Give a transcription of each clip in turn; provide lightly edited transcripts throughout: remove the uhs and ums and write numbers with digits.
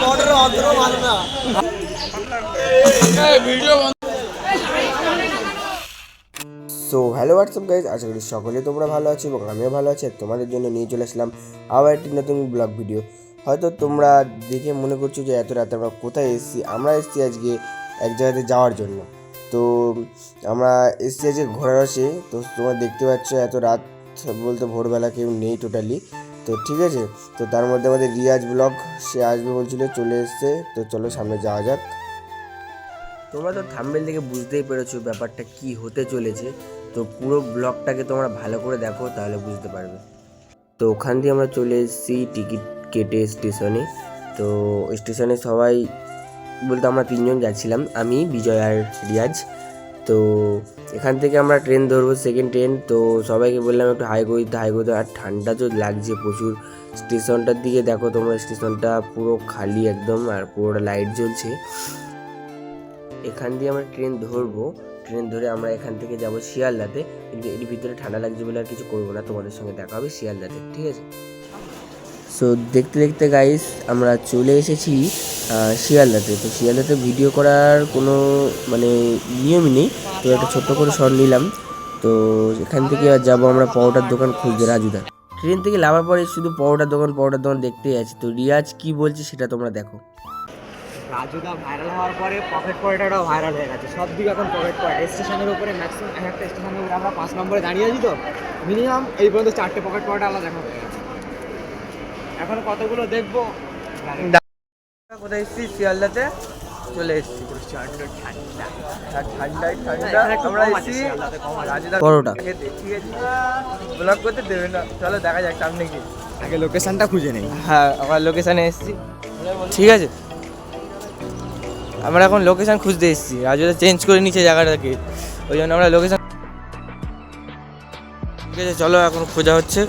So hello WhatsApp guys, আশা করি সকলে তোমরা ভালো আছো এবং আমিও ভালো আছি। তোমাদের জন্য নিয়ে চলে আসলাম আবার একটি নতুন ব্লগ ভিডিও। হয়তো তোমরা দেখে মনে করছো যে এত রাতে আমরা কোথায় এসেছি। আমরা এসেছি আজকে এক জায়গাতে যাওয়ার জন্য। তো আমরা এসেছি আজকে ঘোরার আসে। তো তোমরা দেখতে পাচ্ছ এত রাত বলতে ভোরবেলা কেউ নেই টোটালি। তো ঠিক আছে, তো তার মধ্যে আমাদের রিয়াজ ব্লগ সে আসবে বলছিল, চলে এসছে। তো চলো সামনে যাওয়া যাক। তোমরা তো থাম্বনেল থেকে বুঝতেই পেরেছো ব্যাপারটা কি হতে চলেছে। তো পুরো ব্লগটাকে তোমরা ভালো করে দেখো, তাহলে বুঝতে পারবে। তো ওখান দিয়ে আমরা চলে এসেছি টিকিট কেটে স্টেশনে। তো স্টেশনে সবাই বলতে আমরা তিনজন যাচ্ছিলাম, আমি, বিজয় আর রিয়াজ। তো এখান থেকে আমরা ট্রেন ধরবো, সেকেন্ড ট্রেন। তো সবাইকে বললাম একটু হাই করতে। আর ঠান্ডা তো লাগছে প্রচুর। স্টেশনটার দিকে দেখো তোমরা, স্টেশনটা পুরো খালি একদম, আর পুরোটা লাইট জ্বলছে। এখান দিয়ে আমরা ট্রেন ধরবো। ট্রেন ধরে আমরা এখান থেকে যাব শিয়ালদাতে। কিন্তু এর ভিতরে ঠান্ডা লাগছে বলে আর কিছু করবো না, তোমাদের সঙ্গে দেখা হবে শিয়ালদাতে, ঠিক আছে? সো দেখতে দেখতে গাইস আমরা চলে এসেছি শিয়ালদাতে। তো শিয়ালদাতে ভিডিও করার কোনো নিয়মই নেই। তো একটা ছোট্ট করে শট নিলাম। তো এখান থেকে আর যাবো আমরা পরোটার দোকান খুঁজতে, রাজুদা। ট্রেন থেকে নামার পরে শুধু পরোটার দোকান দেখতেই আছে। তো রিয়াজ কি বলছে সেটা তোমরা দেখো। রাজুদা ভাইরাল হওয়ার পরে পকেট পরোটাটাও ভাইরাল হয়ে গেছে। সব দিকে এখন পকেট পরোটা। স্টেশনের উপরে ম্যাক্সিমাম একটা স্টেশনের উপরে আমরা 5 নম্বরে দাঁড়িয়ে আছি। তো মিনিমাম এই পর্যন্ত 4টে পকেট পরোটা আলাদা দেখা হয়ে গেছে। এখন কতগুলো দেখবো। কোথায় এসেছি? শিয়ালদাতে চলে এসেছি। পরোটা খেতে, ঠিক আছে? ব্লগ করতে দেবে না, চলো দেখা যাক সামনে কি। আগে লোকেশনটা খুঁজে নেই। হ্যাঁ, আমরা লোকেশানে এসেছি, ঠিক আছে? আমরা এখন লোকেশান খুঁজতে এসেছি। রাজুদা চেঞ্জ করে নিচ্ছে জায়গাটাকে, ওই জন্য আমরা লোকেশান, ঠিক আছে? চলো এখন খোঁজা হচ্ছে।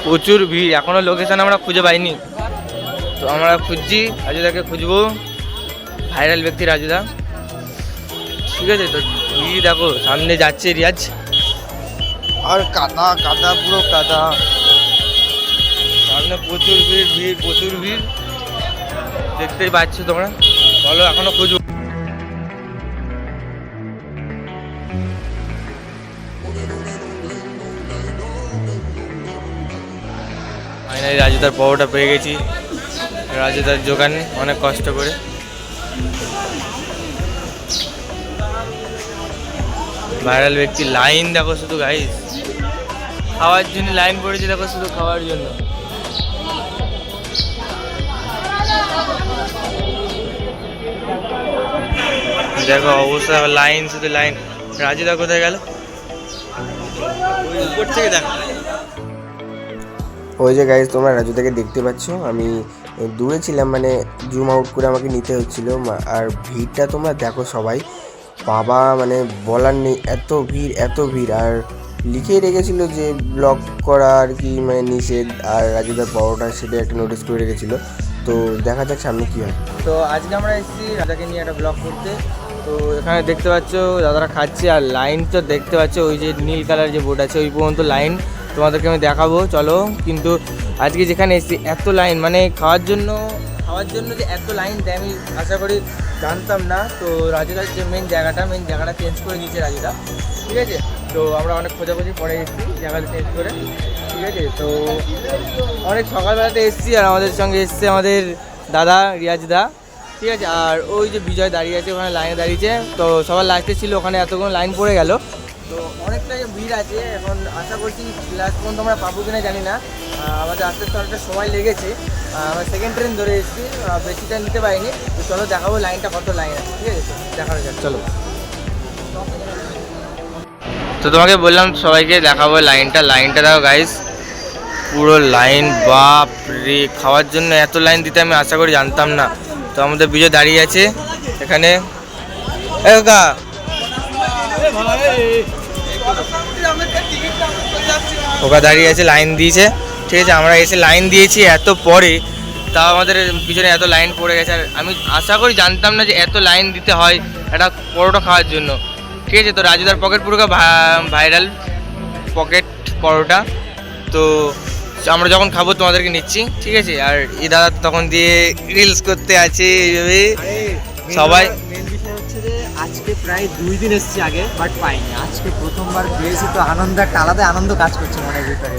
প্রচুর ভিড়, এখনও লোকেশান আমরা খুঁজে পাইনি। তো আমরা খুঁজছি, রাজুদাকে খুঁজবো, ভাইরাল ব্যক্তি রাজুদা, ঠিক আছে? তো ভিড় দেখো, সামনে যাচ্ছে রিয়াজ, আর কাদা কাদা, পুরো কাদা, সামনে প্রচুর ভিড় দেখতেই পাচ্ছ তোমরা। চলো এখনো খুঁজবো। ফাইনালি রাজুদার পরোটা পেয়ে গেছি, রাজুদার দোকানে, অনেক কষ্ট করে। ভাইরাল ব্যক্তি, লাইন দেখো শুধু গাইস, খাওয়ার জন্য লাইন পড়েছে দেখো, শুধু খাওয়ার জন্য। দেখো অবস্থা, লাইন, শুধু লাইন। রাজুদা কোথায় গেল? উপর থেকে দেখো। ওই যে গাইজ তোমরা রাজুদাকে দেখতে পাচ্ছ, আমি দূরে ছিলাম, জুম আউট করে আমাকে নিতে হচ্ছিল। আর ভিড়টা তোমরা দেখো সবাই, বাবা বলার নেই, এত ভিড়। আর লিখেই রেখেছিল যে ব্লগ করা আর কি নিষেধ, আর রাজুদার পরোটা সেটা একটা নোটিস করে রেখেছিল। তো দেখা যাক সামনে কী হয়। তো আজকে আমরা এসেছি রাজাকে নিয়ে একটা ব্লগ করতে। তো এখানে দেখতে পাচ্ছ দাদারা খাচ্ছে, আর লাইন তো দেখতে পাচ্ছ, ওই যে নীল কালার যে বোর্ড আছে ওই পর্যন্ত লাইন, তোমাদেরকে আমি দেখাবো চলো। কিন্তু আজকে যেখানে এসেছি এত লাইন, খাওয়ার জন্য যে এত লাইন দেয় আমি আশা করি জানতাম না। তো রাজুদার যে মেন জায়গাটা চেঞ্জ করে দিয়েছে রাজুদা, ঠিক আছে? তো আমরা অনেক খোঁজাখুঁজি পরে এসেছি জায়গাটা চেঞ্জ করে, ঠিক আছে? তো অনেক সকালবেলাতে এসেছি, আর আমাদের সঙ্গে এসছে আমাদের দাদা রিয়াজদা, ঠিক আছে? আর ওই যে বিজয় দাঁড়িয়ে আছে ওখানে লাইনে দাঁড়িয়েছে। তো সবার লাস্টে ছিল, ওখানে এতক্ষণ লাইন পড়ে গেল। তো অনেকটাই ভিড় আছে এখন, আশা করছি লাস্ট পর্যন্ত আমরা পাবো কিনা জানি না। আমাদের আসতে অনেকটা সময় লেগেছে, আমরা সেকেন্ড ট্রেন ধরে এসেছি, বেশি টাইম নিতে পারিনি। তো চলো দেখাবো লাইনটা কত লাইন আছে, ঠিক আছে? দেখানো যাক, চলো। তো তোমাকে বললাম সবাইকে দেখাবো লাইনটা দেখো গাইস, পুরো লাইন, বাপ রে! খাওয়ার জন্য এত লাইন দিতে আমি আশা করি জানতাম না। তো আমাদের বিজয় দাঁড়িয়ে আছে এখানে, ওকা দাঁড়িয়ে আছে, লাইন দিয়েছে, ঠিক আছে? আমরা এসে লাইন দিয়েছি এত পরে, তাও আমাদের পিছনে এত লাইন পড়ে গেছে। আর আমি আশা করি জানতাম না যে এত লাইন দিতে হয় একটা পরোটা খাওয়ার জন্য, ঠিক আছে? তো রাজুদার পকেট পুরো ভাইরাল পকেট পরোটা। তো আমরা যখন খাবো তোমাদেরকে নিচ্ছি, ঠিক আছে? আর এই দাদা তখন দিয়ে রিলস করতে আছে এইভাবে সবাই। মেন বিষয় হচ্ছে যে আজকে প্রায় 2 দিন এসেছি আগে, বাট পাইনি। আজকে প্রথমবার পেয়েছি, তো আনন্দ, একটা আলাদা আনন্দ কাজ করছে মনের ভিতরে।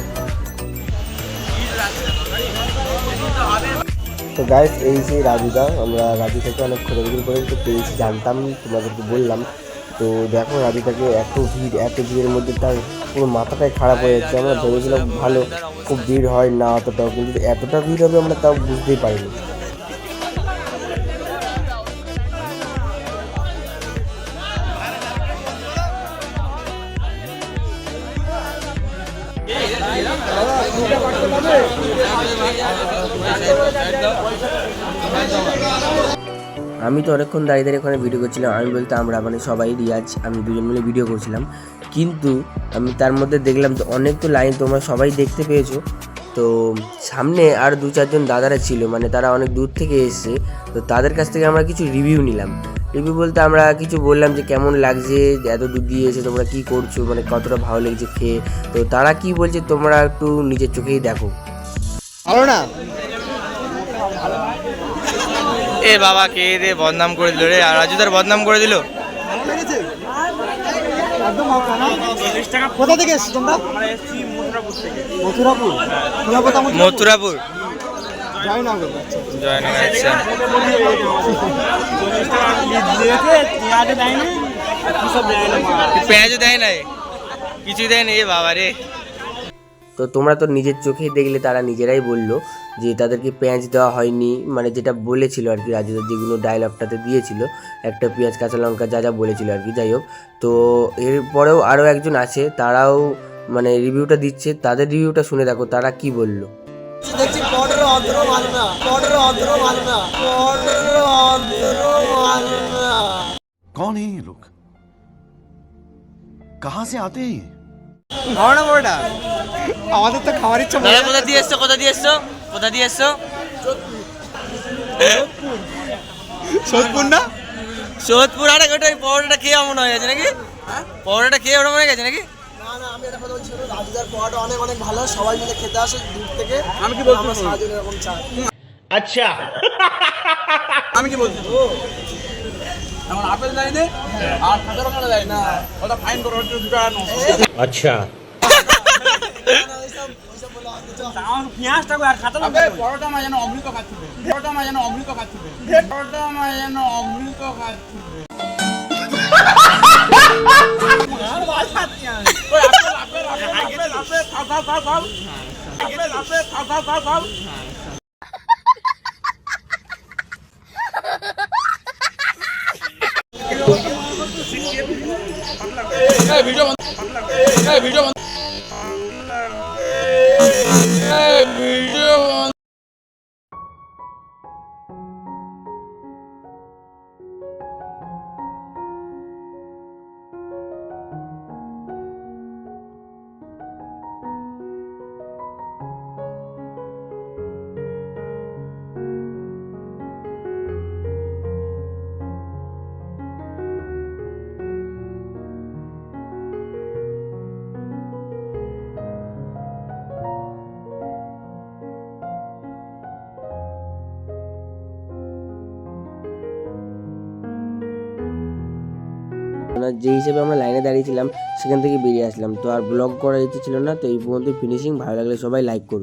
তো গাইস এই যে রাজুদা, আমরা রাজু থেকে অনেক খোঁজাখুঁজি করে তো পেয়েছি, জানতাম, তোমাদেরকে বললাম। তো দেখো রাজুদাকে এত ভিড়ের মধ্যে তার পুরো মাথাটাই খারাপ হয়ে যাচ্ছে। আমরা ভেবেছিলাম ভালো খুব ভিড় হয় না অতটাও, কিন্তু এতটা ভিড় হবে আমরা তাও বুঝতেই পারিনি। আমি তো অনেকক্ষণ দাঁড়িয়ে দাঁড়িয়ে ওখানে ভিডিও করছিলাম। আমি বলতে আমরা মানে সবাই, রিয়াজ আমি দুজন মিলে ভিডিও করছিলাম। কিন্তু আমি তার মধ্যে দেখলাম তো অনেক তো লাইন তোমরা সবাই দেখতে পেয়েছো। তো সামনে আর 2-4 জন দাদারা ছিল, মানে তারা অনেক দূর থেকে এসেছে। তো তাদের কাছ থেকে আমরা কিছু রিভিউ নিলাম। রিভিউ বলতে আমরা কিছু বললাম যে কেমন লাগছে, এত দূর দিয়ে এসে তোমরা কী করছো, মানে কতটা ভালো লেগেছে খেয়ে। তো তারা কি বলছে তোমরা একটু নিজের চোখেই দেখো। ভালো না? এ বাবা কে রে বদনাম করে দিল রে, আর রাজুদার বদনাম করে দিল। ভালো লেগেছে একদম। ভালো না? কোথা থেকে এসেছো তোমরা? আমরা এসেছি মথুরাপুর থেকে। মথুরাপুর জয়নগর। জয়নগর, আচ্ছা। পেঁয়াজও দেয় নাই, কিছুই দেয় না এ বাবা রে। তো তোমরা তো নিজের চোখেই দেখলে, তারা নিজেরাই বললো যে তাদেরকে পেঁয়াজ দেওয়া হয়নি, মানে যেটা বলেছিল আর কি রাজুদার, যেগুলো ডায়লগটাতে দিয়েছিল, একটা পেঁয়াজ কাঁচা লঙ্কা যা যা বলেছিল আর কি। যাই হোক, তো এরপরেও আরও একজন আছে, তারাও মানে রিভিউটা দিচ্ছে। তাদের রিভিউটা শুনে দেখো তারা কি বললো। দেখছি कौन है ये लोग? कहां से आते हैं ये? ভালো না বড়টা? আমাদের তো খাওয়ার ইচ্ছা দাদা কোথা দিয়ে এসছো, কোথা দিয়ে এসছো, কোথা দিয়ে এসছো? সোদপুর না? সোদপুর। আরে ওটা পরোটাটা খেয়ে এমন হয়ে গেছে নাকি? পরোটাটা খেয়ে ওরকম হয়ে গেছে নাকি? না না, আমি এটা কথা বলছি, রাজুদার পড়াটা অনেক অনেক ভালো, সবাই মিলে খেতে আসে দূর থেকে। আমি কি বলছি? আমরা সারাদিন এরকম চাই। আমি কি বলছি? এখন আপেল দেয় না আর 17 টাকা দেয় না, ওটা ফাইন করে 2 টাকা নষ্ট। अच्छा আমার পেঁয়াজটা আর খাতা না। পরোটা মা যেন অমৃত খাচ্ছি, পরোটা মা যেন অমৃত খাচ্ছি, পরোটা মা যেন অমৃত খাচ্ছি। যে হিসেবে আমরা লাইনে দাঁড়িয়েছিলাম সেখান থেকে বেরিয়ে আসলাম। তো আর ব্লগ করার ইচ্ছে ছিল না। তো এই পর্যন্ত ফিনিশিং। ভালো লাগলে সবাই লাইক করবে।